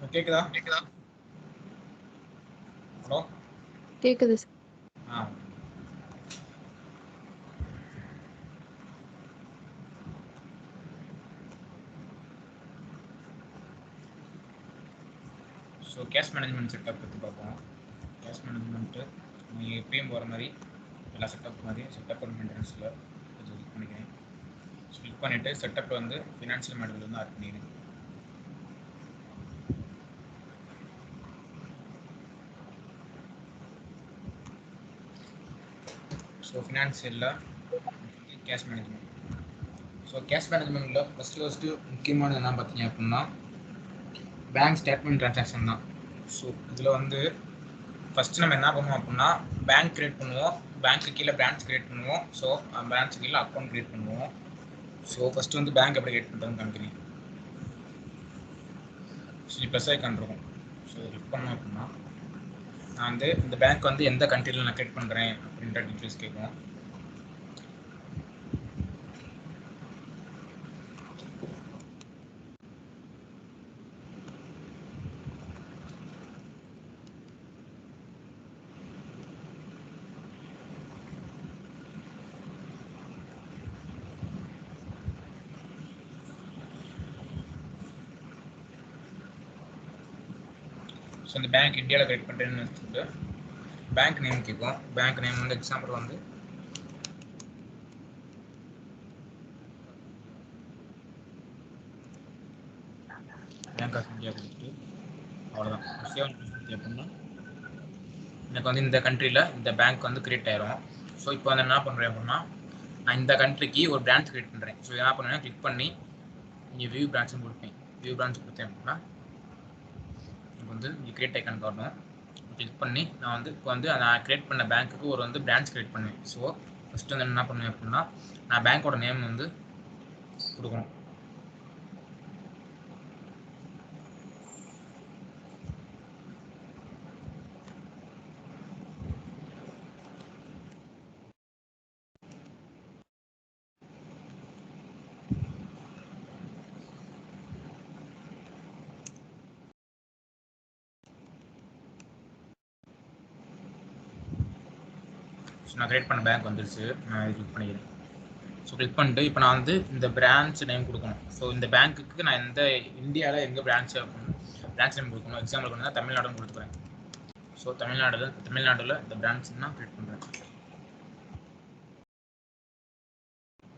கேக்குதா? ஹலோ கேக்குது sir. So cash management setup பற்றி பார்ப்போம். கேஷ் மேனேஜ்மெண்ட்டு நீங்கள் எப்பயும் போகிற மாதிரி எல்லா செட்டப் மாதிரி செட்டப் அண்ட் மெயின்டெனன்ஸில் கொஞ்சம் கிளிக் பண்ணிக்கிறேன். கிளிக் பண்ணிவிட்டு செட்டப் வந்து ஃபினான்ஷியல் மாடல் வந்து ஆட் பண்ணிக்கிறேன். ஸோ ஃபினான்ஷியலில் கேஷ் மேனேஜ்மெண்ட். ஸோ கேஷ் மேனேஜ்மெண்ட்டில் ஃபஸ்ட்டு முக்கியமானது என்ன பார்த்தீங்க அப்படின்னா பேங்க் ஸ்டேட்மெண்ட் ட்ரான்சாக்ஷன் தான். ஸோ இதில் வந்து ஃபஸ்ட்டு நம்ம என்ன பண்ணுவோம் அப்படின்னா பேங்க் க்ரியேட் பண்ணுவோம், பேங்க்கு கீழே பிரான்ச் க்ரியேட் பண்ணுவோம், ஸோ பிரான்ச்சு கீழே அக்கௌண்ட் க்ரியேட் பண்ணுவோம். ஸோ ஃபஸ்ட்டு வந்து பேங்க் எப்படி க்ரியேட் பண்ணுறதுன்னு காமிக்கிறேன். ஸோ ப்ளஸ் ஐக்கான் இருக்கும். ஸோ கிளிக் பண்ணோம் அப்படின்னா நான் வந்து இந்த பேங்க் வந்து எந்த கண்ட்ரியில் நான் க்ரியேட் பண்ணுறேன் அப்படின்ற டீட்டெயில்ஸ் கேட்கும். ஸோ இந்த பேங்க் இந்தியாவில் க்ரியேட் பண்ணுறேன்னு வச்சுட்டு பேங்க் நேம் கேட்கும். பேங்க் நேம் வந்து எக்ஸாம்பிள் வந்து பேங்க் ஆஃப் இந்தியா கொடுத்துட்டு அவ்வளோதான். சேவ் கொடுத்து அப்படின்னா எனக்கு வந்து இந்த கண்ட்ரியில் இந்த பேங்க் வந்து க்ரியேட் ஆயிரும். ஸோ இப்போ வந்து என்ன பண்ணுறேன் அப்படின்னா நான் இந்த கண்ட்ரிக்கு ஒரு பிரான்ச் க்ரியேட் பண்ணுறேன். ஸோ என்ன பண்ணுறேன்னா கிளிக் பண்ணி இங்கே வியூ பிரான்ச்சுன்னு கொடுப்பேன். வியூ பிரான்ச் கொடுத்தேன் அப்படின்னா எனக்கு வந்து இங்கே க்ரியேட் ஐக்கான் காட்டணும். கிளிக் பண்ணி நான் வந்து இப்போ வந்து நான் க்ரியேட் பண்ண பேங்க்குக்கு ஒரு வந்து பிரான்ச் க்ரியேட் பண்ணுவேன். ஸோ ஃபஸ்ட்டு வந்து என்ன பண்ணுவேன் அப்படின்னா நான் பேங்க்கோட நேம் வந்து கொடுக்கணும். ஸோ நான் க்ரியேட் பண்ண பேங்க் வந்துருச்சு. நான் இது கிளிக் பண்ணிக்கிறேன். ஸோ கிளிக் பண்ணிட்டு இப்போ நான் வந்து இந்த பிரான்ச் நேம் கொடுக்கணும். ஸோ இந்த பேங்க்குக்கு நான் எந்த இந்தியாவில் எங்கே பிரான்ச் நேம் கொடுக்கணும். எக்ஸாம்பிள் வந்து தமிழ்நாடுன்னு கொடுத்துக்கிறேன். ஸோ தமிழ்நாட்டில் இந்த பிரான்ச் நான் க்ரியேட் பண்ணுறேன்.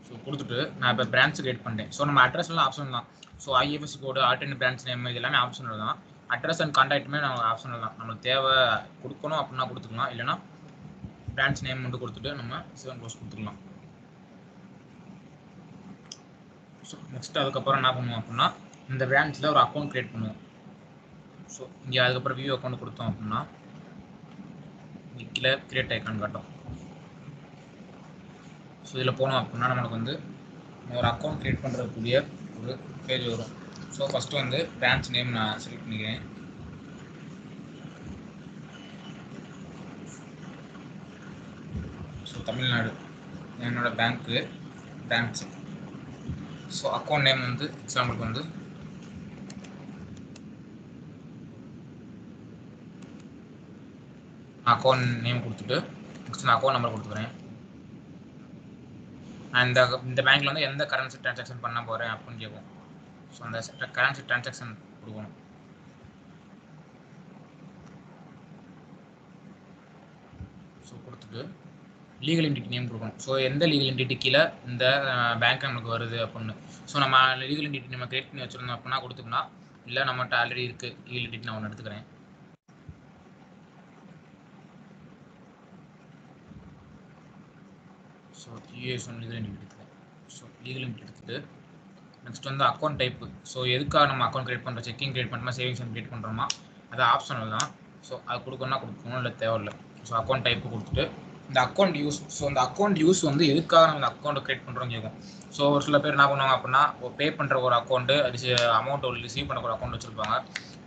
ஸோ கொடுத்துட்டு நான் இப்போ பிரான்ச் க்ரியேட் பண்ணிட்டேன். ஸோ நம்ம அட்ரஸ்லாம் ஆப்ஷன் தான். ஸோ ஐஎஃப்எஸ்சி கோடு ஆல்டர்னேட் பிரான்ச் நேம் இது எல்லாமே ஆப்ஷனல் தான். அட்ரஸ் அண்ட் கான்டாக்ட்டுமே நம்ம ஆப்ஷனல் தான். நம்மளுக்கு தேவை கொடுக்கணும் அப்படின்னா கொடுத்துக்கலாம், இல்லைனா பிரான்ச் நேம் மட்டும் கொடுத்துட்டு நம்ம சேவ் க்ளோஸ் கொடுத்துக்கலாம். ஸோ நெக்ஸ்ட் அதுக்கப்புறம் என்ன பண்ணுவோம் அப்படின்னா இந்த பிரான்ச்சில் ஒரு அக்கௌண்ட் க்ரியேட் பண்ணுவோம். ஸோ இங்கே அதுக்கப்புறம் வியூ அக்கௌண்ட் கொடுத்தோம் அப்படின்னா இங்கே கீழே க்ரியேட் ஐக்கான் காட்டும். ஸோ இதில் போனோம் அப்படின்னா நம்மளுக்கு வந்து ஒரு அக்கௌண்ட் க்ரியேட் பண்ணுறதுக்குரிய ஒரு பேஜ் வரும். ஸோ ஃபஸ்ட்டு வந்து பிரான்ச் நேம் நான் செலக்ட் பண்ணிக்கிறேன். ஸோ தமிழ்நாடு என்னோடய பேங்க்கு பிரான்ச்சு. ஸோ அக்கௌண்ட் நேம் வந்து எக்ஸாம்பிளுக்கு வந்து அக்கௌண்ட் நேம் கொடுத்துட்டு நெக்ஸ்ட் நான் அக்கௌண்ட் நம்பர் கொடுத்துக்கிறேன். நான் இந்த பேங்க்கில் வந்து எந்த கரன்சி ட்ரான்சாக்ஷன் பண்ண போகிறேன் அப்படின்னு கேட்கும். ஸோ அந்த கரன்சி ட்ரான்சாக்ஷன் கொடுக்கணும். ஸோ கொடுத்துட்டு லீகல் என்டிட்டி நேம் கொடுக்கணும். ஸோ எந்த லீகல் என்டிட்டி கீழே இந்த பேங்க் நமக்கு வருது அப்படின்னு. ஸோ நம்ம லீகல் என்டிட்டி நம்ம கிரியேட் பண்ணி வச்சுருந்தோம் அப்படின்னா கொடுத்துக்கலாம், இல்லை நம்மகிட்ட ஆல்ரெடி இருக்குது லீகல் என்டிட்டி நான் ஒன்று எடுத்துக்கிறேன். ஸோ யூஎஸ்1 லீகல் என்டிட்டி எடுத்துக்கிறேன். ஸோ லீகல் என்டிட்டி எடுத்துகிட்டு நெக்ஸ்ட் வந்து அக்கௌண்ட் டைப்பு. ஸோ எதுக்காக நம்ம அக்கௌண்ட் க்ரியேட் பண்ணுறோம், செக்கிங் க்ரியேட் பண்ணுறோமா சேவிங்ஸ் க்ரியேட் பண்ணுறோமா, அது ஆப்ஷனல் தான். ஸோ அது கொடுக்கணும்னா கொடுக்கணும், இல்லை தேவையில்லை. ஸோ அக்கௌண்ட் டைப்பு கொடுத்துட்டு இந்த அக்கௌண்ட் யூஸ். ஸோ இந்த அக்கௌண்ட் யூஸ் வந்து எதுக்காக நம்ம இந்த அக்கௌண்ட் க்ரியேட் பண்ணுறோம் கேட்கும். ஸோ ஒரு சில பேர் என்ன பண்ணுவாங்க அப்படின்னா பே பண்ணுற ஒரு அக்கௌண்ட்டு அமௌண்ட் ரிசீவ் பண்ணுற ஒரு அக்கௌண்ட் வச்சுருப்பாங்க.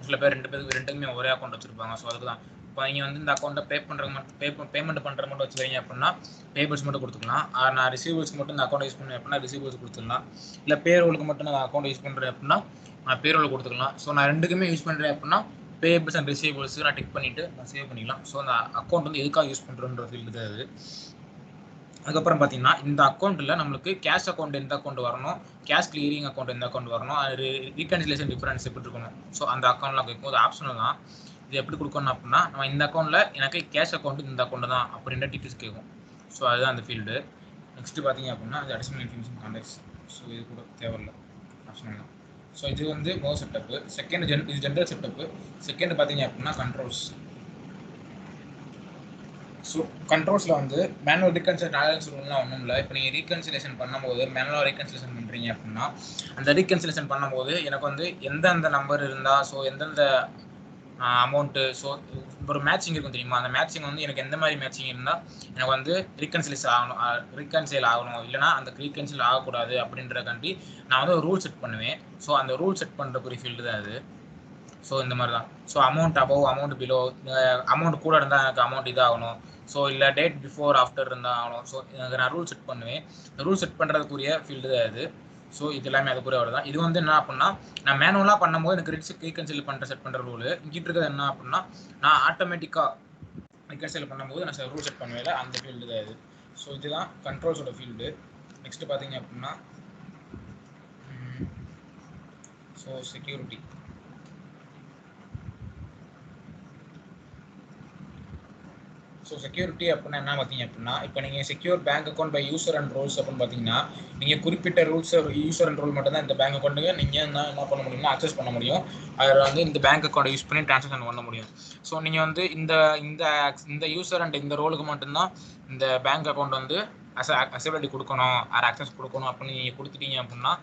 சில பேர் ரெண்டுக்குமே ஒரே அக்கௌண்ட் வச்சுருப்பாங்க. ஸோ அதுக்கு தான் இப்போ நீங்கள் வந்து இந்த அக்கௌண்ட்டை பேமெண்ட் பண்ணுற மட்டும் வச்சுக்கிறீங்க அப்படின்னா பேபிள்ஸ் மட்டும் கொடுத்துக்கலாம். நான் ரிசீவல்ஸ்க்கு மட்டும் இந்த அக்கௌண்ட் யூஸ் பண்ணுறேன் அப்படின்னா ரிசீவல்ஸ் கொடுத்துக்கலாம். இல்லை பேரோலுக்கு மட்டும் நான் அக்கௌண்ட் யூஸ் பண்ணுறேன் அப்படின்னா நான் பேரோல் கொடுத்துக்கலாம். ஸோ நான் ரெண்டுக்குமே யூஸ் பண்ணுறேன் அப்படின்னா பேயபிள்ஸ் அண்ட் ரிசீவபிள்ஸ் நான் டிக் பண்ணிவிட்டு நான் சேவ் பண்ணிக்கலாம். ஸோ அந்த அக்கௌண்ட் வந்து எதுக்காக யூஸ் பண்ணுறோன்ற ஃபீல்டு தான் அது. அதுக்கப்புறம் பார்த்தீங்கன்னா இந்த அக்கௌண்ட்டில் நம்மளுக்கு கேஷ் அக்கௌண்ட் எந்த அக்கௌண்ட் வரணும், கேஷ் கிளியரிங் அக்கௌண்ட் எந்த அக்கௌண்ட் வரணும், அது ரீகன்சிலேஷன் டிஃபரன்ஸ் எப்படி இருக்கணும். ஸோ அந்த அக்கௌண்ட்லாம் கேட்கும். அது ஆப்ஷனல் தான். இது எப்படி கொடுக்கணும் அப்படின்னா நம்ம இந்த அக்கௌண்ட்டில் எனக்கு கேஷ் அக்கௌண்ட் இந்த அக்கௌண்ட் தான் அப்படின்ற டீட்டெயில்ஸ் கேட்கும். ஸோ அதுதான் அந்த ஃபீல்டு. நெக்ஸ்ட்டு பார்த்தீங்க அப்படின்னா அது அடிஷனல் இன்ஃபர்மேஷன் கான்டாக்ட்ஸ். ஸோ இது கூட தேவையில்லை, ஆப்ஷனல் தான். ஸோ இது வந்து மோர் செட்டப்பு. செகண்ட் இது ஜென்ரல் செட்டப்பு. செகண்ட் பார்த்தீங்க அப்படின்னா கண்ட்ரோல்ஸ். ஸோ கண்ட்ரோல்ஸில் வந்து மேனுவல் ரீகன்சிலேஷன் ரூல்லாம் ஒன்றும் இல்லை. இப்போ நீங்கள் ரீகன்சிலேஷன் பண்ணும்போது மேனுவலாக ரீகன்சிலேஷன் பண்ணுறீங்க அப்படின்னா அந்த ரீகன்சிலேஷன் பண்ணும்போது எனக்கு வந்து எந்தெந்த நம்பர் இருந்தால், ஸோ எந்தெந்த அமௌண்ட்டு, ஸோ ஒரு மேட்சிங் இருக்கும் தெரியுமா, அந்த மேட்சிங் வந்து எனக்கு எந்த மாதிரி மேட்சிங் இருந்தால் எனக்கு வந்து ரீகன்சைல் ஆகணும் இல்லைனா அந்த ரீகன்சைல் ஆகக்கூடாது அப்படின்றக்காண்டி நான் வந்து ஒரு ரூல் செட் பண்ணுவேன். ஸோ அந்த ரூல் செட் பண்ணுறக்குரிய ஃபீல்டு தான் அது. ஸோ இந்த மாதிரி தான். So amount above, amount below, amount கூட இருந்தால் எனக்கு அமௌண்ட் இதாகணும், ஸோ இல்லை டேட் பிஃபோர் ஆஃப்டர் இருந்தால் ஆகணும். ஸோ எனக்கு நான் ரூல் செட் பண்ணுவேன். ரூல் செட் பண்ணுறதுக்குரிய ஃபீல்டு தான் அது. ஸோ இது எல்லாமே அதுக்குரிய அவ்வளோ தான். இது வந்து என்ன அப்படின்னா நான் மேனுவலாக பண்ணும்போது எனக்கு ரீகன்சைல் பண்ணுற செட் பண்ணுற ரூல். இங்கிட்டு இருக்கிறது என்ன அப்படின்னா நான் ஆட்டோமேட்டிக்காக ரீகன்சைல் பண்ணும்போது நான் ரூல் செட் பண்ணுவேன், அந்த ஃபீல்டு தான் இது. ஸோ இதுதான் கண்ட்ரோல்ஸோட ஃபீல்டு. நெக்ஸ்ட்டு பார்த்தீங்க அப்படின்னா ஸோ செக்யூரிட்டி. ஸோ செக்யூரிட்டி அப்படின்னா என்ன பார்த்தீங்க அப்படின்னா இப்போ நீங்கள் secure bank account by user and roles அப்படின்னு பார்த்தீங்கன்னா நீங்கள் குறிப்பிட்ட ரூல்ஸ் யூசர் அண்ட் ரோல் மட்டும் தான் இந்த பேங்க் அக்கௌண்ட்டுக்கு நீங்கள் என்ன பண்ண முடியும்னா அக்சஸ் பண்ண முடியும். அதில் வந்து இந்த பேங்க் அக்கௌண்ட்டை யூஸ் பண்ணி ட்ரான்சாக்ஷன் பண்ண முடியும். ஸோ நீங்கள் வந்து இந்த யூசர் அண்ட் இந்த ரோலுக்கு மட்டும்தான் இந்த பேங்க் அக்கௌண்ட் வந்து அக்சபிலிட்டி கொடுக்கணும், ஆக்சஸ் கொடுக்கணும் அப்படின்னு நீங்கள் கொடுத்துட்டீங்க அப்படின்னா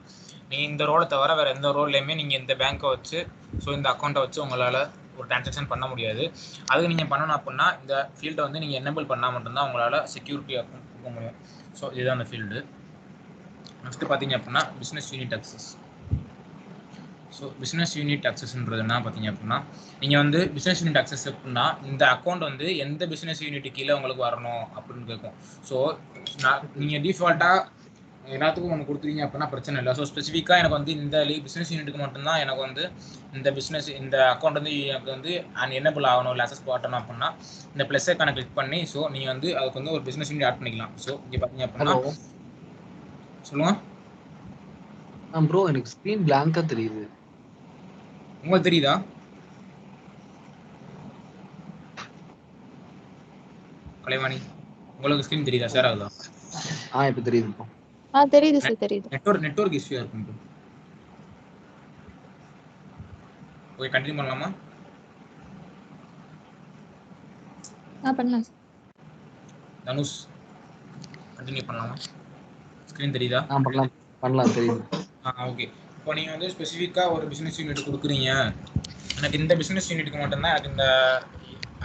நீங்கள் இந்த ரோலை தவிர வேறு எந்த ரோல்லையுமே நீங்கள் இந்த பேங்க்கை வச்சு ஸோ இந்த அக்கௌண்ட்டை வச்சு உங்களால் ஒரு ட்ரான்சாக்ஷன் பண்ண முடியாது. அதுக்கு நீங்கள் பண்ணணும் அப்படின்னா இந்த ஃபீல்டை வந்து நீங்கள் எனேபிள் பண்ணால் மட்டும்தான் உங்களால் செக்யூரிட்டி அக்கௌண்ட் கொடுக்க முடியும். ஸோ இதுதான் அந்த ஃபீல்டு. நெக்ஸ்ட்டு பார்த்தீங்க அப்படின்னா business unit access. So business unit அக்சஸ்ன்றது என்ன பார்த்தீங்க அப்படின்னா நீங்கள் வந்து பிஸ்னஸ் யூனிட் அக்சஸ் அப்படின்னா இந்த அக்கௌண்ட் வந்து எந்த பிஸ்னஸ் யூனிட் கீழே உங்களுக்கு வரணும் அப்படின்னு கேட்கும். ஸோ நீங்கள் டிஃபால்ட்டாக எல்லாத்துக்கும் ஒன்று கொடுத்துருங்க அப்படின்னா பிரச்சனை இல்லை. ஸோ ஸ்பெசிஃபிக்காக எனக்கு வந்து இந்த பிஸ்னஸ் யூனிட்டுக்கு மட்டும்தான் எனக்கு வந்து இந்த அக்கௌண்ட் வந்து எனக்கு வந்து எனேபிள் ஆகணும் இல்லை அக்சஸ் காட்டணும் அப்படின்னா இந்த ப்ளஸ் ஐக்கானை கிளிக் பண்ணி ஸோ நீங்கள் வந்து அதுக்கு வந்து ஒரு பிஸ்னஸ் யூனிட் ஆட் பண்ணிக்கலாம். ஸோ இங்கே பார்த்தீங்க அப்படின்னா சொல்லுங்க ப்ரோ, எனக்கு ஸ்க்ரீன் பிளாங்கா தெரியுது. உங்களுக்கு தெரியுதா? கலைவாணி உங்களுக்கு ஸ்க்ரீன் தெரியுதா? ஷேர் ஆகுதா? இப்போ தெரியுது ப்ரோ. தெரியுது சார், தெரியுது. நெட்வொர்க் இஷ்யூ இருக்கும். ஓகே, கண்டினியூ பண்ணலாமா? பண்ணலாம் சார். தனுஷ் கண்டினியூ பண்ணலாமா? ஸ்க்ரீன் தெரியுதா? பண்ணலாம் தெரியுது. ஓகே. இப்போ நீங்கள் வந்து ஸ்பெசிஃபிக்காக ஒரு பிஸ்னஸ் யூனிட் கொடுக்குறீங்க, எனக்கு இந்த பிஸ்னஸ் யூனிட்டுக்கு மட்டும்தான் எனக்கு இந்த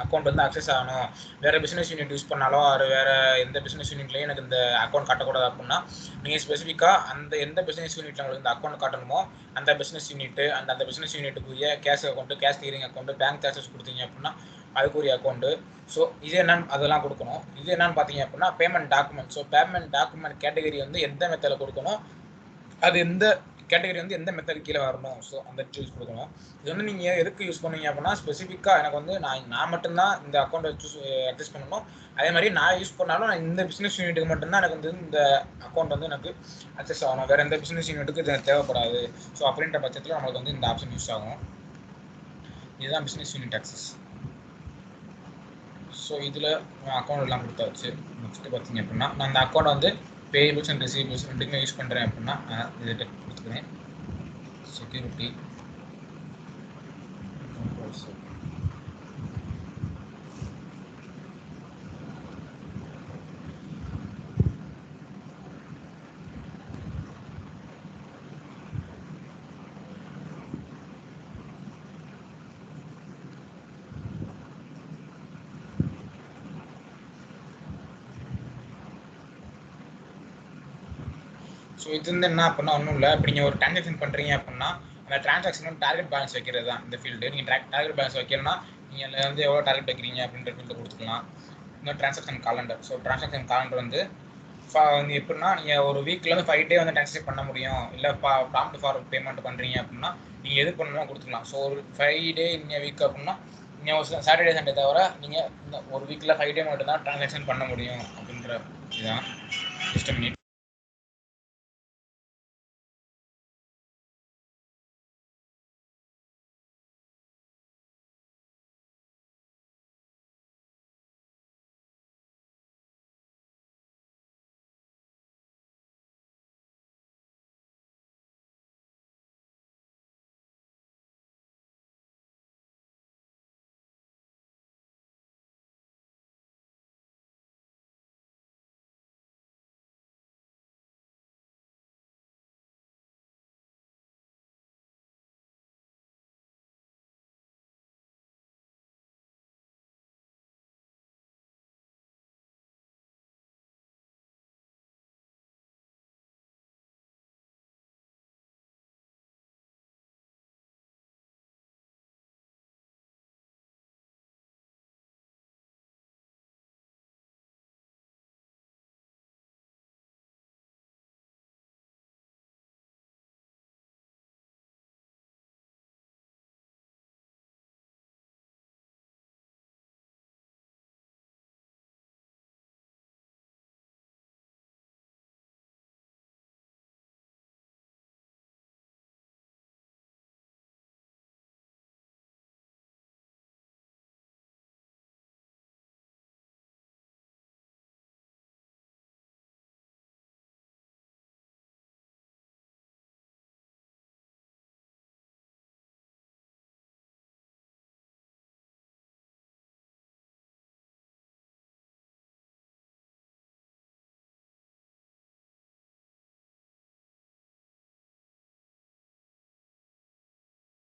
அக்கௌண்ட் வந்து அக்சஸ் ஆகணும், வேறு பிஸ்னஸ் யூனிட் யூஸ் பண்ணாலோ அது வேறு எந்த பிஸ்னஸ் யூனிட்லேயும் எனக்கு இந்த அக்கௌண்ட் காட்டக்கூடாது அப்படின்னா நீங்கள் ஸ்பெசிஃபிக்காக அந்த எந்த பிஸ்னஸ் யூனிட்டில் உங்களுக்கு இந்த அக்கௌண்ட் காட்டணுமோ அந்த பிஸ்னஸ் யூனிட்டு அந்த பிஸ்னஸ் யூனிட்டுக்குரிய cash account, cash clearing account, bank access கொடுத்தீங்க அப்படின்னா அதுக்குரிய அக்கௌண்ட்டு. ஸோ இது என்னன்னு அதெல்லாம் கொடுக்கணும். இது என்னன்னு பார்த்தீங்க அப்படின்னா payment document. So payment document category வந்து எந்த மெத்தடில் கொடுக்கணும், அது எந்த கேட்டகரி வந்து எந்த மெத்தட் கீழே வரணும், ஸோ அந்த டீல்ஸ் கொடுக்கணும். இது வந்து நீங்கள் எதுக்கு யூஸ் பண்ணுவீங்க அப்படின்னா ஸ்பெசிஃபிக்காக எனக்கு வந்து நான் மட்டும்தான் இந்த அக்கௌண்ட்டை அக்சஸ் பண்ணணும், அதே மாதிரி நான் யூஸ் பண்ணாலும் நான் இந்த பிஸ்னஸ் யூனிட்டுக்கு மட்டும்தான் எனக்கு வந்து இந்த அக்கௌண்ட் வந்து எனக்கு அக்சஸ் ஆகணும், வேறு எந்த பிஸ்னஸ் யூனிட்டுக்கு இது தேவைப்படாது. ஸோ அப்படின்ற பட்சத்தில் நம்மளுக்கு வந்து இந்த ஆப்ஷன் யூஸ் ஆகும். இதுதான் பிஸ்னஸ் யூனிட் அக்சஸ். ஸோ இதில் அக்கௌண்ட் எல்லாம் கொடுத்தாச்சு. நெக்ஸ்ட்டு பார்த்தீங்க அப்படின்னா நான் அந்த அக்கௌண்ட் வந்து பேயபிள்ஸ் அண்ட் ரிசீவபிள்ஸ் ரெண்டுக்குமே யூஸ் பண்ணுறேன் அப்படின்னா இதை கொடுத்துக்கிறேன். செக்யூரிட்டி ஸோ இது வந்து என்ன அப்படின்னா ஒன்றும் இல்லை. இப்போ நீங்கள் ஒரு ட்ரான்சாக்ஷன் பண்ணுறீங்க அப்படின்னா அந்த ட்ரான்சாக்ஷன் டார்கெட் பேலன்ஸ் வைக்கிறது தான் இந்த ஃபீல்டு. நீங்கள் டார்கெட் பேலன்ஸ் வைக்கணும்னா நீங்கள் அதில் வந்து எவ்வளோ டார்கெட் வைக்கிறீங்க அப்படின்ற ஃபீல்டு கொடுத்துக்கலாம். இன்னும் transaction calendar. So transaction calendar வந்து எப்படின்னா நீங்கள் ஒரு வீக்கில் வந்து 5 டே வந்து ட்ரான்சாக்ஷன் பண்ண முடியும், இல்லை ப்ராம்ப்ட் ஃபார் பேமெண்ட் பண்ணுறீங்க அப்படின்னா நீங்கள் எது பண்ணணுமோ கொடுத்துக்கலாம். ஸோ ஒரு 5 டே இன்னும் வீக் அப்படின்னா நீங்கள் சாட்டர்டே சண்டே தவிர நீங்கள் இந்த ஒரு வீக்கில் 5 டே மட்டும் தான் ட்ரான்சாக்ஷன் பண்ண முடியும் அப்படின்ற இதுதான் சிஸ்டம் நீட்.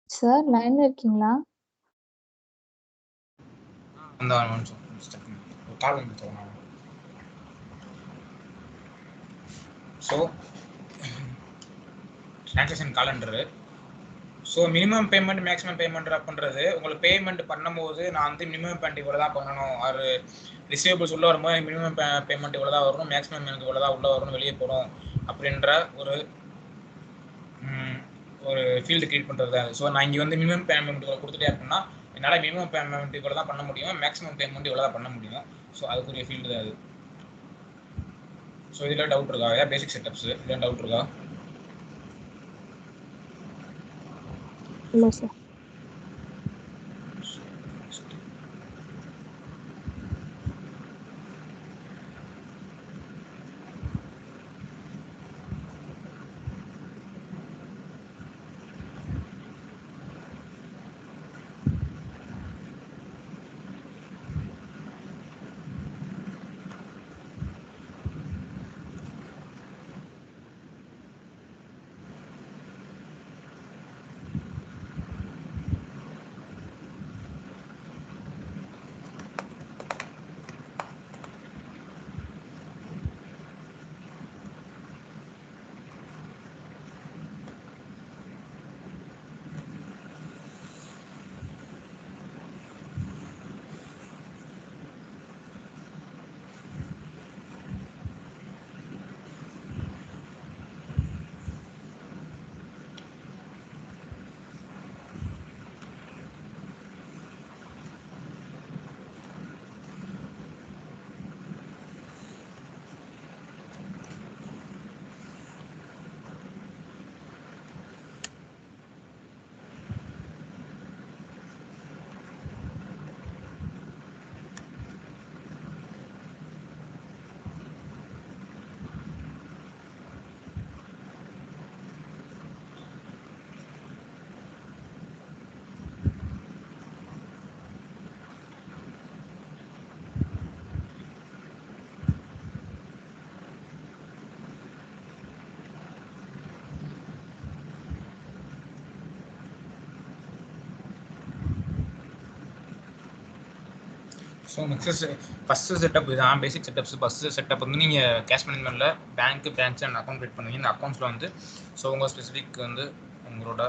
சார் லைன்ல இருக்கீங்களா? அந்த ஒரு கால் வந்து so transaction calendar. So minimum payment maximum payment அப்படின்றது உங்களுக்கு பேமெண்ட் பண்ணும்போது நான் வந்து மினிமம் பேமெண்ட் இவ்வளோ தான் பண்ணணும், அது ரிசீவபிள்ஸ் உள்ளே வரும்போது மினிமம் பேமெண்ட் இவ்வளோ தான் வரணும், மேக்ஸிமம் எனக்கு இவ்வளோ தான் உள்ளே வரணும், வெளியே போகணும் அப்படின்ற ஒரு ஃபீல்டு கிரியேட் பண்ணுறது தான். ஸோ நான் இங்கே வந்து மினிமம் பேமெண்ட் இவ்வளோ கொடுத்துட்டே அப்படின்னா என்னால் மினிமம் பேமெண்ட் இவ்வளோ தான் பண்ண முடியும், மேக்ஸிமம் பேமெண்ட் இவ்வளோ தான் பண்ண முடியும். ஸோ அதுக்குரிய ஃபீல்டு தான் அது. ஸோ இதில் டவுட் இருக்கா? ஏதாவது பேசிக் செட்டப்ஸ் இதில் டவுட் இருக்கா? இல்ல sir. So next first setup இதுதான் பேசிக் செட்டப்ஸ். ஃபஸ்ட்டு செட்டப் வந்து நீங்கள் கேஷ் மேனேஜ்மெண்ட்டில் bank branch and account create பண்ணுவீங்க. இந்த அக்கௌண்ட்ஸில் வந்து ஸோ உங்கள் ஸ்பெசிஃபிக் வந்து உங்களோட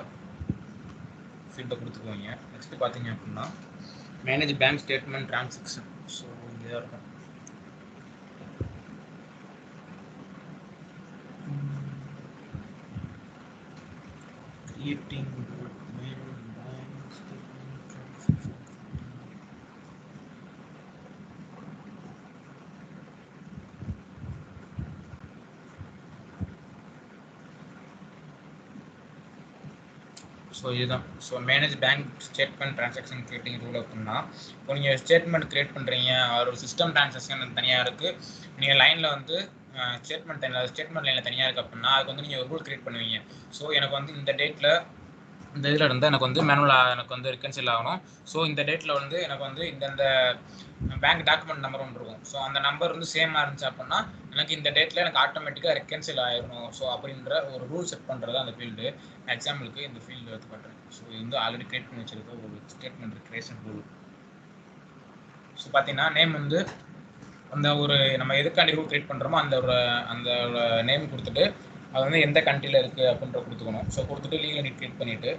ஃபீல்டை கொடுத்துக்குவீங்க. நெக்ஸ்ட்டு பார்த்தீங்க அப்படின்னா manage bank statement transaction. So இங்கே இருக்கும் கிரியேட்டிங் ஸோ இதுதான். So manage bank statement transaction creating rule அப்படின்னா, இப்போ நீங்கள் ஸ்டேட்மெண்ட் கிரியேட் பண்ணுறீங்க, ஒரு சிஸ்டம் ட்ரான்சாக்ஷன் தனியாக இருக்குது, நீங்கள் லைனில் வந்து ஸ்டேட்மெண்ட் லைனில் தனியாக இருக்குது அப்படின்னா அதுக்கு வந்து நீங்கள் ஒரு ரூல் கிரியேட் பண்ணுவீங்க. ஸோ எனக்கு வந்து இந்த டேட்டில் இந்த இதில் இருந்தால் எனக்கு வந்து மேனுவலாக எனக்கு வந்து ரிகன்சில் ஆகணும். ஸோ இந்த டேட்டில் வந்து எனக்கு வந்து இந்த பேங்க் டாக்குமெண்ட் நம்பர் ஒன்று இருக்கும். ஸோ அந்த நம்பர் வந்து சேமாக இருந்துச்சு அப்படின்னா எனக்கு இந்த டேட்டில் எனக்கு ஆட்டோமேட்டிக்காக ரெக்கன்சில் ஆகிடணும். ஸோ அப்படின்ற ஒரு ரூல் செட் பண்ணுறது அந்த ஃபீல்டு. எக்ஸாம்பிளுக்கு இந்த ஃபீல்டு எடுத்து காட்டுறேன். ஸோ இது வந்து ஆல்ரெடி கிரியேட் பண்ணி வச்சிருக்க ஒரு ஸ்டேட்மெண்ட் கிரியேஷன் ரூல். ஸோ பார்த்தீங்கன்னா நேம் வந்து அந்த ஒரு நம்ம எதுக்காண்டி ரூல் கிரியேட் பண்ணுறோமோ அந்த நேம் கொடுத்துட்டு அது வந்து எந்த கண்ட்ரியில் இருக்குது அப்படின்ற கொடுத்துக்கணும். ஸோ கொடுத்துட்டு லீகல் என்டிட்டி கிரியேட் பண்ணிவிட்டு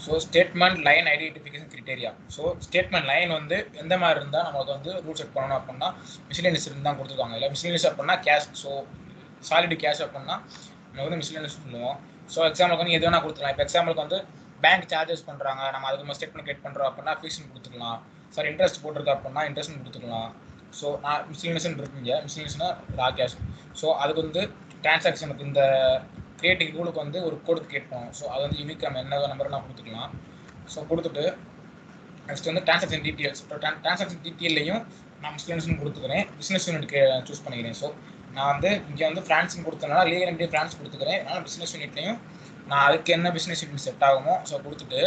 so statement line identification criteria. So statement line வந்து எந்த மாதிரி இருந்தால் நம்மளுக்கு வந்து ரூல் செட் பண்ணணும் அப்படின்னா மிஸ்லேனியஸ் தான் கொடுத்துருக்காங்க. இல்லை மிஸ்லேனியஸ் அப்படின்னா கேஷ். ஸோ சாலிட் கேஷ் அப்படின்னா நம்ம வந்து மிஸ்லேனியஸ் சொல்லுவோம். ஸோ எக்ஸாம்பிளுக்கு வந்து எது வேணால் கொடுத்துக்கலாம். இப்போ எக்ஸாம்பிளுக்கு வந்து பேங்க் சார்ஜஸ் பண்ணுறாங்க, நம்ம அதுக்கு ஸ்டேட்மெண்ட் கிரியேட் பண்ணுறோம் அப்படின்னா ஃபீஸ்ன்னு கொடுத்துக்கலாம். சார் இன்ட்ரெஸ்ட் போட்டிருக்கா அப்படின்னா இன்ட்ரெஸ்ட்னு கொடுத்துக்கலாம். ஸோ நான் மிஸ்லேனியஸ்ன்னு இருக்குங்க, மிஸ்லேனியஸ்னா ரா கேஷ். ஸோ அதுக்கு வந்து டிரான்சாக்ஷனுக்கு இந்த கிரியேட்டிங் ரூலுக்கு வந்து ஒரு கோடு கிரியேட் பண்ணுவோம். ஸோ அது வந்து யூனிக் நம்ம என்ன நம்பர்லாம் கொடுத்துக்கலாம். ஸோ கொடுத்துட்டு நெக்ஸ்ட் வந்து டிரான்சாக்ஷன் டீட்டெயில்ஸ். டிரான்சாக்ஷன் டீட்டெயிலையும் நான் மிஸ்லேனியஸ்னு கொடுத்துக்கிறேன், பிஸ்னஸ் யூனிட்க்கு சூஸ் பண்ணிக்கிறேன். ஸோ நான் வந்து இங்கே வந்து ஃப்ரான்ஸ்னு கொடுத்தனால லீகல் என்டிட்டி ஃப்ரான்ஸ் கொடுத்துக்கிறேன். அதனால் பிஸ்னஸ் யூனிட்லையும் நான் அதுக்கு என்ன பிஸ்னஸ் யூனிட் செட் ஆகுமோ ஸோ கொடுத்துட்டு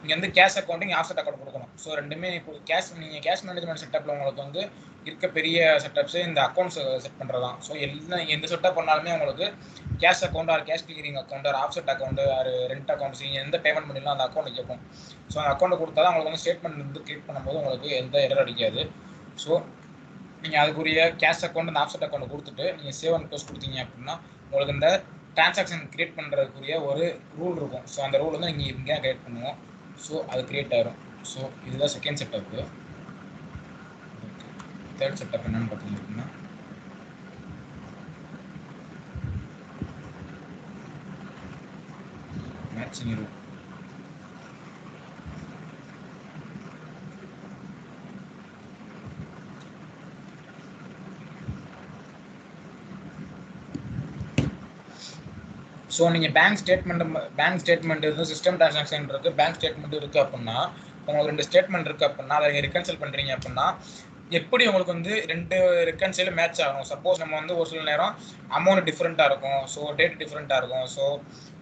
இங்கே வந்து கேஷ் அக்கௌண்ட்டிங் ஆஃப்செட் அக்கௌண்ட் கொடுக்கணும். ஸோ ரெண்டுமே நீங்கள் கேஷ் மேனேஜ்மெண்ட் செட்டப்பில் உங்களுக்கு வந்து இருக்க பெரிய செட்டப்ஸு இந்த அக்கௌண்ட்ஸ் செட் பண்ணுறது தான். ஸோ எந்த செட்டப் பண்ணாலுமே உங்களுக்கு cash account R cash clearing account R offset account R rent accounts நீங்கள் எந்த பேமெண்ட் பண்ணிடலாம் அந்த அக்கௌண்ட் கேட்கும். ஸோ அந்த அக்கௌண்ட்டை கொடுத்தா தான் உங்களுக்கு வந்து ஸ்டேட்மெண்ட் வந்து கிரியேட் பண்ணும்போது உங்களுக்கு எந்த எரர் அடிக்காது. ஸோ நீங்கள் அதுக்குரிய கேஷ் அக்கௌண்ட் அந்த ஆஃப்செட் அக்கௌண்ட் கொடுத்துட்டு நீங்கள் சேவ் அண்ட் க்ளோஸ் கொடுத்தீங்க அப்படின்னா உங்களுக்கு இந்த டிரான்சாக்ஷன் கிரியேட் பண்ணுறதுக்குரிய ஒரு ரூல் இருக்கும். ஸோ அந்த ரூல் வந்து நீங்கள் இங்கே கிரியேட் பண்ணுவோம். ஸோ அது கிரியேட் ஆகிடும். ஸோ இதுதான் செகண்ட் செட்டப்பு. தேர்ட் செட்டப் என்னன்னு பார்த்தீங்க அப்படின்னா மேட்சிங் ரூல். ஸோ நீங்கள் பேங்க் ஸ்டேட்மெண்ட் இருந்து சிஸ்டம் டிரான்சாக்ஷன் இருக்குது, பேங்க் ஸ்டேட்மெண்ட் இருக்குது அப்படின்னா உங்களுக்கு 2 ஸ்டேட்மெண்ட் இருக்குது அப்படின்னா அதை நீங்கள் ரிகன்சைல் பண்ணுறீங்க அப்படின்னா எப்படி உங்களுக்கு வந்து 2 ரிகன்சைலும் மேட்ச் ஆகும். சப்போஸ் நம்ம வந்து ஒரு சில நேரம் அமௌண்ட் டிஃப்ரெண்ட்டாக இருக்கும், ஸோ டேட் டிஃப்ரெண்ட்டாக இருக்கும், ஸோ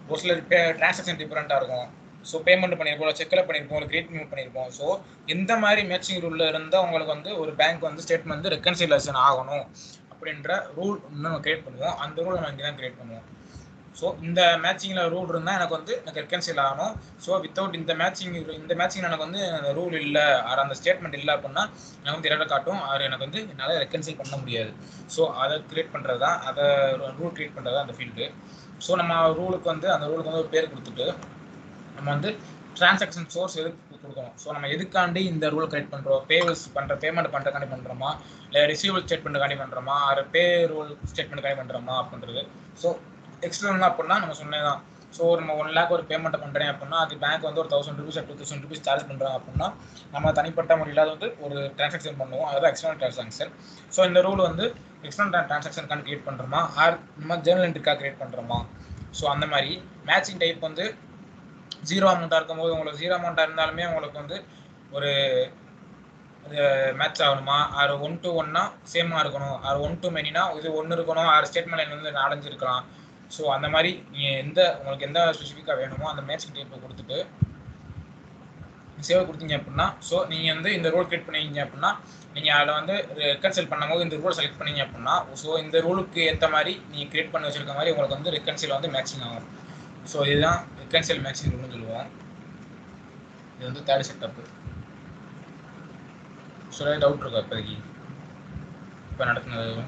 ஒரு சில டிரான்சாக்ஷன் டிஃப்ரெண்ட்டாக இருக்கும், ஸோ பேமெண்ட் பண்ணியிருப்போம், செக்கில் பண்ணியிருப்போம், ஒரு கிரியேட் நியூ பண்ணியிருப்போம். ஸோ எந்த மாதிரி மேட்சிங் ரூலில் இருந்தால் உங்களுக்கு வந்து ஒரு பேங்க் வந்து ஸ்டேட்மெண்ட் வந்து ரெக்கன்சிலேஷன் ஆகணும் அப்படின்ற ரூல் இன்னும் நம்ம கிரியேட் பண்ணுவோம். அந்த ரூல் நம்ம இங்கே தான் கிரியேட் பண்ணுவோம். ஸோ இந்த மேட்சிங்கில் ரூல் இருந்தால் எனக்கு ரெக்கன்சில் ஆகணும். ஸோ வித்தவுட் இந்த மேட்சிங் எனக்கு வந்து அந்த ரூல் இல்லை ஆர் அந்த ஸ்டேட்மெண்ட் இல்லை அப்படின்னா எனக்கு வந்து எரர் காட்டும், அது எனக்கு வந்து என்னால் ரெக்கன்சில் பண்ண முடியாது. ஸோ அதை கிரியேட் பண்ணுறது தான், அதை ரூல் கிரியேட் பண்ணுறது தான் அந்த ஃபீல்டு. ஸோ நம்ம ரூலுக்கு வந்து அந்த ரூலுக்கு வந்து ஒரு பேர் கொடுத்துட்டு நம்ம வந்து டிரான்சாக்ஷன் சோர்ஸ் எதுக்கு கொடுக்கணும். ஸோ நம்ம எதுக்காண்டி இந்த ரூல் கிரியேட் பண்ணுறோம், பேமெண்ட் பண்ணுறதுக்காண்டி பண்ணுறோமா, இல்லை ரிசீவல் ஸ்டேட்மெண்ட்டுக்காண்டி பண்ணுறோமா, ஆர் பே ரூல் ஸ்டேட்மெண்ட்டுக்காண்டி பண்ணுறோமா அப்படின்றது. ஸோ எக்ஸ்டர்னல் அப்படின்னா நம்ம சொன்னதான். ஸோ நம்ம 1 lakh ஒரு பேமெண்ட் பண்ணுறேன் அப்படின்னா அது பேங்க் வந்து ஒரு 1000 rupees 2000 rupees சார்ஜ் பண்ணுறாங்க அப்படின்னா நம்ம தனிப்பட்ட முறையில் வந்து ஒரு டிரான்சாக்ஷன் பண்ணுவோம், அதுதான் எக்ஸ்டர்னல் டிரான்சாக்ஷன். ஸோ இந்த ரூல் வந்து எக்ஸ்டர்னல் டிரான்சாக்ஷனுக்கான கிரியேட் பண்ணுறோமா ஆர் நம்ம ஜேர்னல் என்ட்ரிக்காக கிரியேட் பண்ணுறோமா. ஸோ அந்த மாதிரி மேட்சிங் டைப் வந்து 0 அமௌண்ட்டாக இருக்கும்போது உங்களுக்கு 0 அமௌண்ட்டாக இருந்தாலுமே உங்களுக்கு வந்து ஒரு மேட்ச் ஆகணுமா, ஆர் 1 to 1னா சேமாக இருக்கணும், ஆர் 1 to manyனா இது 1 இருக்கணும், ஆர் ஸ்டேட்மெண்ட் லைன் வந்து 4 இருக்கலாம். ஸோ அந்த மாதிரி நீங்கள் உங்களுக்கு எந்த ஸ்பெசிஃபிக்காக வேணுமோ அந்த மேட்சிங் டைப்பை கொடுத்துட்டு சேவை கொடுத்தீங்க அப்படின்னா ஸோ நீங்கள் வந்து இந்த ரூல் கிரியேட் பண்ணிங்க அப்படின்னா நீங்கள் அதில் வந்து ரெக்கன்சில் பண்ணும்போது இந்த ரூல் செலக்ட் பண்ணிங்க அப்படின்னா ஸோ இந்த ரூலுக்கு ஏற்ற மாதிரி நீங்கள் கிரியேட் பண்ணி வச்சிருக்க மாதிரி உங்களுக்கு வந்து ரெக்கன்சில் வந்து மேட்சிங் ஆகும். ஸோ இதுதான் ரெக்கன்சில் மேட்சிங் ரூல்னு சொல்லுவோம். இது வந்து தேர்ட் செட்டப்பு. ஸோ ஏதாவது டவுட் இருக்கா இப்போதைக்கு இப்போ நடத்துனது?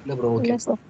இல்ல ப்ரோ, ஓகே. இல்ல சார்.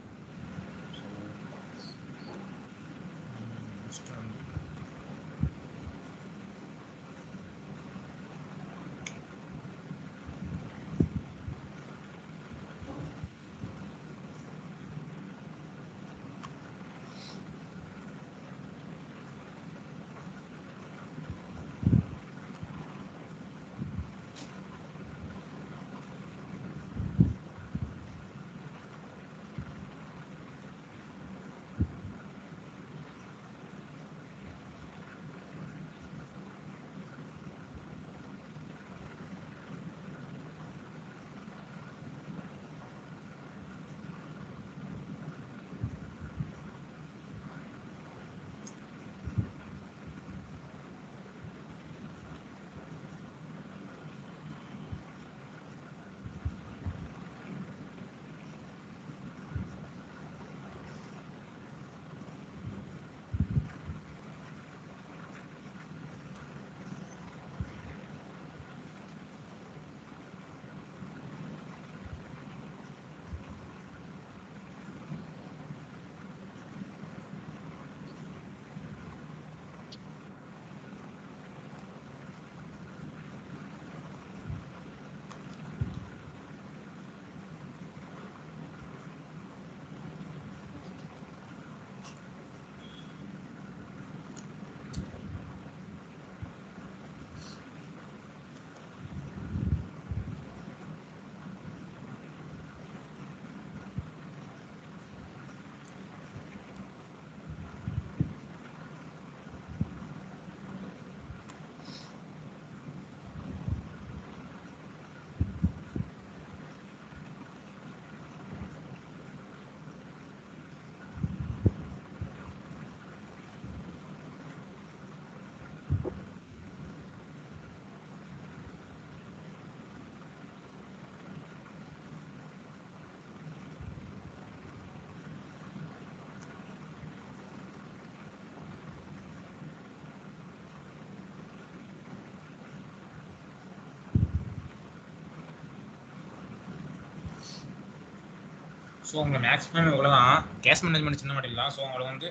ஸோ உங்களுக்கு மேக்ஸிமம் இவ்வளோ தான். கேஷ் மேனேஜ்மெண்ட் சின்ன மாதிரி தான். ஸோ உங்களுக்கு வந்து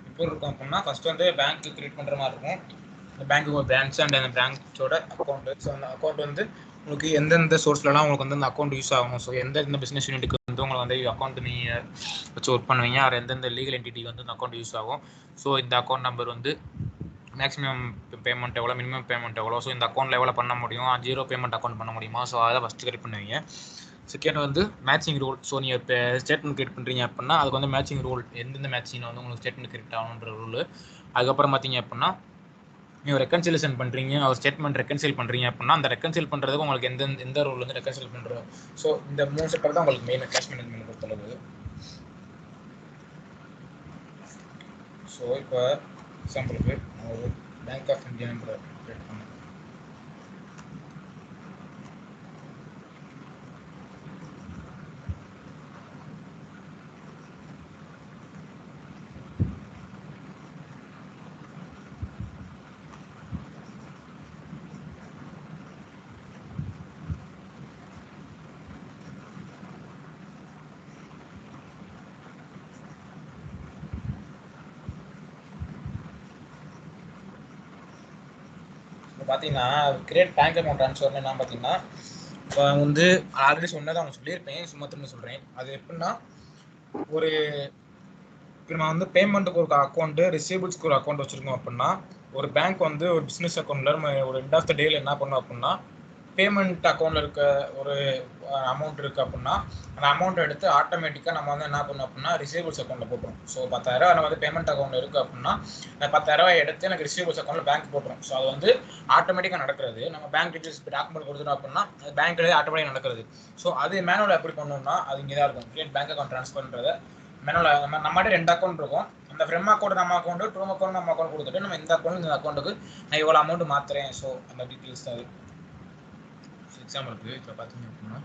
இப்போ இருக்கும் அப்படின்னா ஃபஸ்ட்டு வந்து பேங்க் கிரியேட் பண்ணுற மாதிரி இருக்கும். அந்த பேங்க்கு ஒரு பிரான்ச் அண்ட் அந்த பிரான்ச்சோட அக்கௌண்ட். ஸோ அந்த அக்கௌண்ட் வந்து உங்களுக்கு எந்தெந்த சோர்ஸ்லலாம் உங்களுக்கு வந்து அந்த அக்கௌண்ட் யூஸ் ஆகும். ஸோ எந்தெந்த பிஸ்னஸ் யூனிட்டுக்கு வந்து உங்களுக்கு வந்து அக்கௌண்ட் நீங்கள் வச்சு ஒர்க் பண்ணுவீங்க, அது எந்தெந்த லீகல் என்டிட்டிக்கு வந்து அந்த அக்கௌண்ட் யூஸ் ஆகும். ஸோ இந்த அக்கௌண்ட் நம்பர் வந்து மேக்ஸிமம் பேமெண்ட் எவ்வளோ, மினிமம் பேமெண்ட் எவ்வளோ, ஸோ இந்த அக்கௌண்ட்டில் எவ்வளோ பண்ண முடியும், 0 பேமெண்ட் அக்கௌண்ட் பண்ண முடியுமா, ஸோ அதை ஃபஸ்ட்டு கிரியேட் பண்ணுவீங்க. செகண்ட் வந்து மேட்சிங் ரூல். ஸோ நீங்கள் இப்போ ஸ்டேட்மெண்ட் கிரியேட் பண்ணுறீங்க அப்படின்னா அதுக்கு வந்து மேட்சிங் ரூல், எந்தெந்த மேட்சிங்கில் வந்து உங்களுக்கு ஸ்டேட்மெண்ட் கிரியேட் ஆகணுன்ற ரூல். அதுக்கப்புறம் பார்த்தீங்க அப்படின்னா நீங்கள் ரெக்கன்சிலேஷன் பண்ணுறீங்க, ஒரு ஸ்டேட்மெண்ட் ரெக்கன்சில் பண்ணுறீங்க அப்படின்னா அந்த ரெக்கன்சில் பண்ணுறதுக்கு உங்களுக்கு எந்த ரூல் வந்து ரெக்கன்சில் பண்ணுறோம். ஸோ இந்த 3 செக்டர் தான் உங்களுக்கு மெயின் கேஷ் மேனேஜ்மெண்ட் பொறுத்தளவு. ஸோ இப்போ எக்ஸாம்பிளுக்கு நான் ஒரு பேங்க் ஆஃப் இந்தியா கிரியேட் பண்ணேன். இப்போ பார்த்தீங்கன்னா கிரியேட் பேங்க் அக்கௌண்ட் ட்ரான்ஸ்ஃபர்னு என்ன பார்த்தீங்கன்னா, இப்போ வந்து ஆல்ரெடி சொன்னதை அவங்க சொல்லியிருப்பேன், சும்மா திரும்ப சொல்கிறேன். அது எப்படின்னா, ஒரு இப்போ நம்ம வந்து பேமெண்ட்டுக்கு ஒரு அக்கௌண்ட்டு, ரிசீவபிள்ஸ்க்கு ஒரு அக்கௌண்ட் வச்சுருக்கோம் அப்படின்னா, ஒரு பேங்க் வந்து ஒரு பிஸ்னஸ் அக்கௌண்ட்டில் நம்ம ஒரு எண்ட் ஆஃப் த டேயில் என்ன பண்ணோம் அப்படின்னா, பேமெண்ட் அக்கௌண்ட்டில் இருக்க ஒரு அமௌண்ட் இருக்குது அப்படின்னா அந்த அமௌண்ட் எடுத்து ஆட்டோமேட்டிக்காக நம்ம வந்து என்ன பண்ணோம் அப்படின்னா ரிசீவபிள்ஸ் அக்கௌண்ட்டில் போட்டுரும். ஸோ 10,000 நம்ம வந்து பேமெண்ட் அக்கௌண்ட் இருக்குது அப்படின்னா அந்த 10,000 எடுத்து எனக்கு ரிசீவபிள்ஸ் அக்கௌண்ட்டில் பேங்க் போட்டுரும். ஸோ அது வந்து ஆட்டோமேட்டிக்காக நடக்கிறது. நம்ம பேங்க் டீட்டெயில்ஸ் டாக்குமெண்ட் கொடுத்துட்டோம் அப்படின்னா அது பேங்க்லேயே ஆட்டோமேட்டிக்காக நடக்கிறது. ஸோ அது மேனுவல் எப்படி பண்ணணும்னா அது இங்கே தான் இருக்கும். கிரியேட் பேங்க் அக்கௌண்ட் ட்ரான்ஸ்ஃபர்ன்றதை மேனுவல் நம்மகிட்ட 2 அக்கௌண்ட் இருக்கும். அந்த ஃப்ரெம் அக்கௌண்ட் நம்ம அக்கௌண்ட், ட்ரூம் அக்கௌண்ட் நம்ம அக்கௌண்ட் கொடுத்துட்டு நம்ம இந்த அக்கௌண்ட் இந்த அக்கௌண்ட்டுக்கு நான் இவ்வளோ அமௌண்ட் மாற்றுறேன். ஸோ அந்த டீட்டெயில்ஸ் தான் அது. எக்ஸாம்பிளுக்கு இப்போ பார்த்தீங்க அப்படின்னா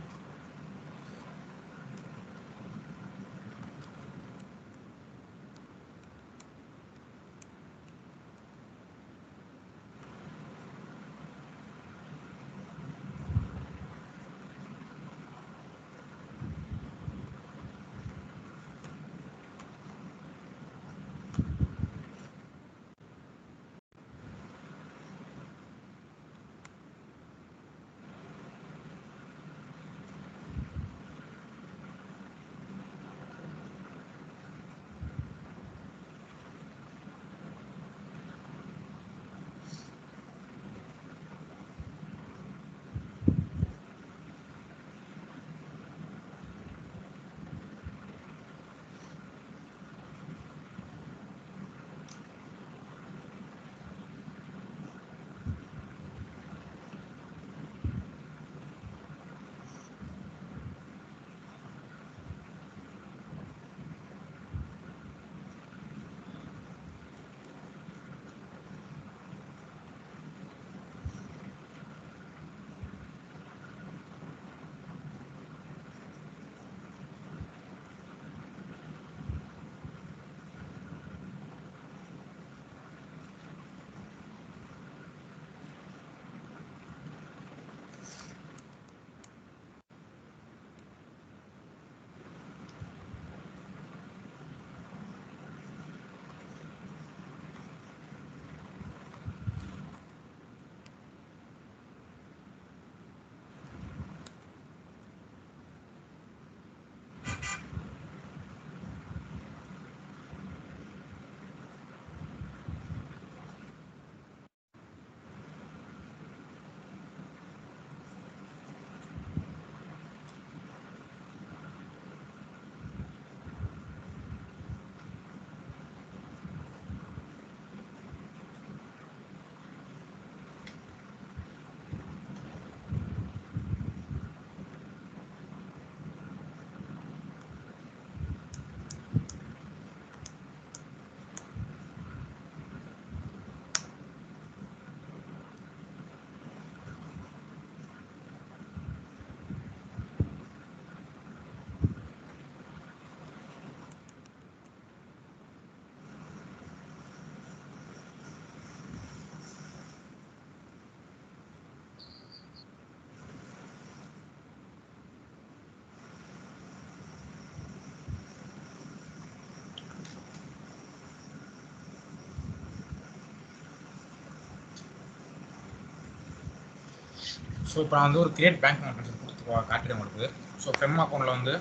ஸோ இப்போ நான் வந்து ஒரு கிரியேட் பேங்க் அக்கௌண்ட் கொடுத்து காட்டுறேன் உங்களுக்கு. ஸோ FEM அக்கௌண்ட்டில் வந்து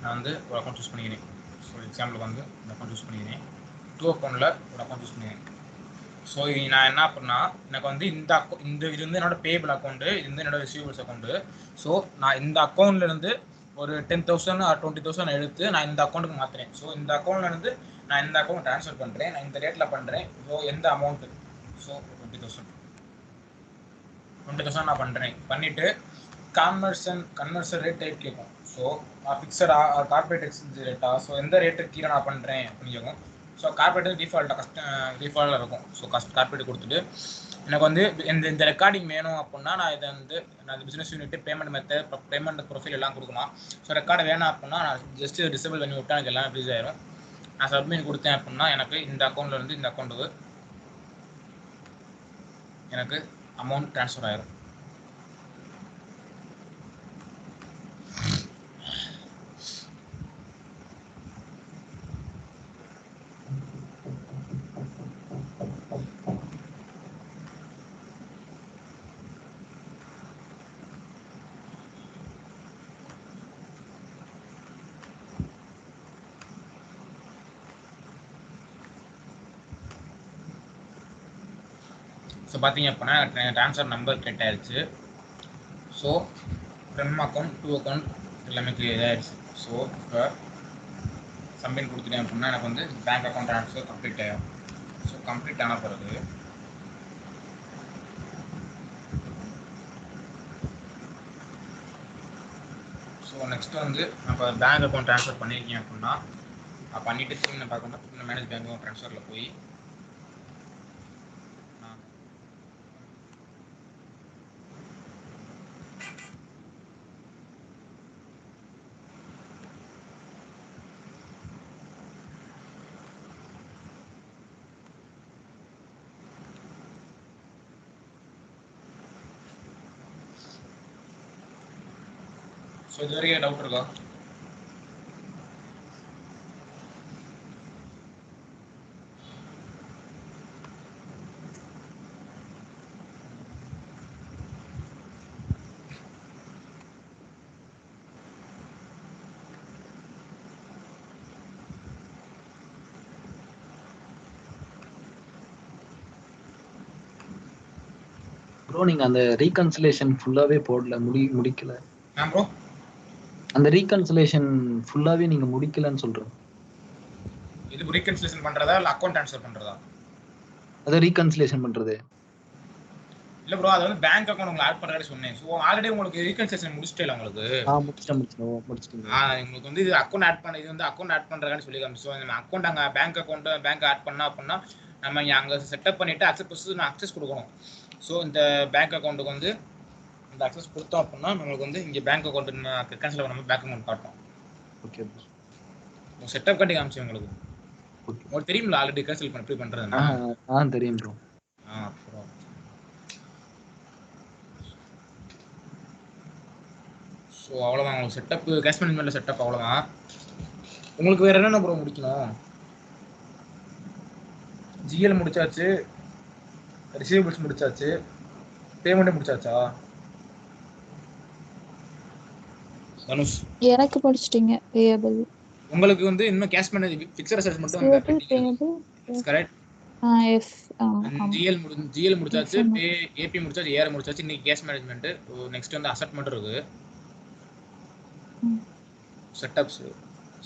நான் வந்து ஒரு அக்கௌண்ட் சூஸ் பண்ணிக்கிறேன். ஸோ எக்ஸாம்பிளுக்கு வந்து இந்த அக்கௌண்ட் யூஸ் பண்ணிக்கிறேன். 2 அக்கௌண்ட்டில் ஒரு அக்கௌண்ட் யூஸ் பண்ணிக்கிறேன். ஸோ நான் என்ன பண்ணா எனக்கு வந்து இந்த இது வந்து என்னோட பேபிள் அக்கௌண்ட்டு, இது வந்து என்னோட ரிசீவபிள்ஸ் அக்கௌண்ட்டு. ஸோ நான் இந்த அக்கௌண்ட்லேருந்து ஒரு 10,000 ஆர் 20,000 எடுத்து நான் இந்த அக்கௌண்ட்டுக்கு மாற்றுறேன். ஸோ இந்த அக்கௌண்ட்லேருந்து நான் இந்த அக்கௌண்ட் ட்ரான்ஸ்ஃபர் பண்ணுறேன். நான் இந்த ரேட்டில் பண்ணுறேன். ஸோ எந்த அமௌண்ட்டு, ஸோ 20,000 நான் பண்ணுறேன். பண்ணிவிட்டு கன்வர்ஷன் ரேட் டைப் கேட்கும். ஸோ ஃபிக்ஸடா கார்பரேட் எக்ஸ்சேஞ்ச் ரேட்டா, ஸோ எந்த ரேட்டுக்கு கீழே நான் பண்ணுறேன் அப்படின்னு கேட்கும். ஸோ கார்பரேட் டிஃபால்ட்டாக இருக்கும். ஸோ கார்பரேட் கொடுத்துட்டு எனக்கு வந்து இந்த ரெக்கார்டிங் வேணும் அப்படின்னா நான் இதை வந்து நான் business unit payment method payment profile எல்லாம் கொடுக்கலாம். ஸோ ரெக்கார்டு வேணும் அப்படின்னா நான் ஜஸ்ட் டிசேபிள் பண்ணி விட்டா எனக்கு எல்லாம் ஃப்ரீஸ் ஆயிரும். நான் சப்மிட் கொடுத்தேன் அப்படின்னா எனக்கு இந்த அக்கௌண்ட்லேருந்து இந்த அக்கௌண்ட்டுக்கு எனக்கு அமௌண்ட் ட்ரான்ஸ்ஃபர் ஆயிரும். ஸோ பார்த்தீங்க அப்படின்னா ட்ரான்ஸ்ஃபர் நம்பர் கிரியேட் ஆயிடுச்சு. ஸோ FEM அக்கௌண்ட் 2 அக்கௌண்ட் எல்லாமே கிளியர் ஆயிடுச்சு. ஸோ இப்போ சப்மிட் கொடுத்துட்டேன் அப்படின்னா எனக்கு வந்து பேங்க் அக்கௌண்ட் ட்ரான்ஸ்ஃபர் கம்ப்ளீட் ஆகிடும். ஸோ கம்ப்ளீட் ஆன பிறகு ஸோ நெக்ஸ்ட் வந்து நம்ம பேங்க் அக்கௌண்ட் ட்ரான்ஸ்ஃபர் பண்ணியிருக்கேன் அப்படின்னா பண்ணிவிட்டு திரும்ப பார்க்கணும். திரும்ப மேனேஜ் பேங்க் அக்கௌண்ட் ட்ரான்ஸ்ஃபரில் போய் ஸோ இது வரைக்கும் டவுட் இருக்கா? ப்ரோ நீங்க அந்த ரீகன்சிலேஷன் ஃபுல்லாவே போடல, முடிக்கல. ப்ரோ அந்த ரீகன்சிலேஷன் ஃபுல்லாவே நீங்க முடிக்கலன்னு சொல்றேன். இது ரீகன்சிலேஷன் பண்றதா இல்ல அக்கௌண்ட் ட்ரான்ஸ்ஃபர் பண்றதா? அத ரீகன்சிலேஷன் பண்றது இல்ல ப்ரோ, அது வந்து பேங்க் அக்கௌண்ட் உங்களுக்கு ஆட் பண்றதா சொன்னேன். சோ ஆல்ரெடி உங்களுக்கு ரீகன்சிலேஷன் முடிச்சிட்டேல உங்களுக்கு. முடிச்சிட்டீங்க. உங்களுக்கு வந்து இது அக்கௌண்ட் ஆட் பண்ண, இது வந்து அக்கௌண்ட் ஆட் பண்றதான்னு சொல்லி காமிச்சு. சோ நம்ம அக்கௌண்ட் அங்க பேங்க் ஆட் பண்ணா அப்படின்னா நம்ம இங்க அங்க செட்டப் பண்ணிட்டு அக்சஸ் கொடுக்கணும். சோ இந்த பேங்க் அக்கௌண்ட்டுக்கு வந்து இந்த அக்சஸ் கொடுத்தோம் அப்படின்னா நமக்கு வந்து இங்க பேங்க் அக்கௌண்ட் கேன்சல் பண்ணாம பேங்க் அக்கௌண்ட் காட்டும். Okay bro. செட்டப் கட்டி காமிச்சு உங்களுக்கு. உங்களுக்கு தெரியும்ல ஆல்ரெடி கேன்சல் பண்ணி பண்றது. தெரியும் ப்ரோ. ப்ரோ ஸோ அவ்வளோதான் உங்களுக்கு செட்டப், கேஷ் மேனேஜ்மெண்ட்டில் செட்டப் அவ்வளோதான். உங்களுக்கு வேறு என்னென்ன ப்ரோ முடிக்கணும்? ஜிஎல் முடிச்சாச்சு, ரிசீவபிள்ஸ் முடிச்சாச்சு, பேமெண்ட்டே முடிச்சாச்சா? தனுஷ் எனக்கு முடிச்சிட்டீங்க. பேயபிள் உங்களுக்கு வந்து இன்னும் கேஷ் மேனேஜ் ஃபிக்ஸட் அசெட்ஸ் மட்டும் அந்த பேயபிள் கரெக்ட். எஸ் ஜிஎல் முடிச்சாச்சு, ஏபி முடிச்சாச்சு, ஏஆர் முடிச்சாச்சு. இன்னைக்கு கேஷ் மேனேஜ்மெண்ட். நெக்ஸ்ட் வந்து அசெட் மட்டும் இருக்கு. செட்டப்ஸ்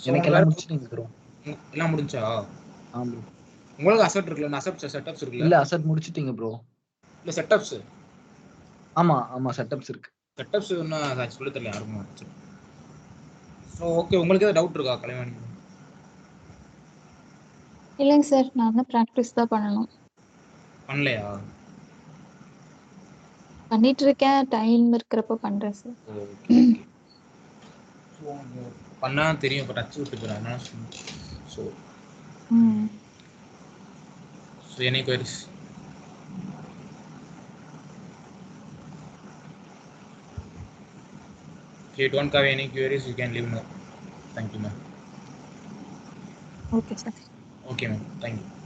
எனக்கு எல்லாம் முடிச்சிட்டீங்க ப்ரோ. எல்லாம் முடிஞ்சா? ஆமா. உங்களுக்கு அசெட் இருக்குல்ல, செட்டப்ஸ் இருக்குல்ல? இல்ல அசெட் முடிச்சிட்டீங்க ப்ரோ. இல்ல செட்டப்ஸ். ஆமா செட்டப்ஸ் இருக்கு. செட்டப்ஸ் இன்னும் சொல்லி தரல யாருக்கும். ஸோ ஓகே, உங்களுக்கு ஏதாவது டவுட் இருக்கா கலைவாணி? இல்லைங்க சார், நான் தான் ப்ராக்டிஸ் தான் பண்ணணும். பண்ணலையா? பண்ணிட்டு இருக்கேன், டைம் இருக்கிறப்ப பண்றேன் சார். ஓகே. ஸோ பண்ணா தெரியும், இப்போ டச் விட்டு போகிறேன். So any queries? If you don't have any queries, you can leave now. Thank you, ma'am. Okay, sir. Okay, ma'am. Thank you.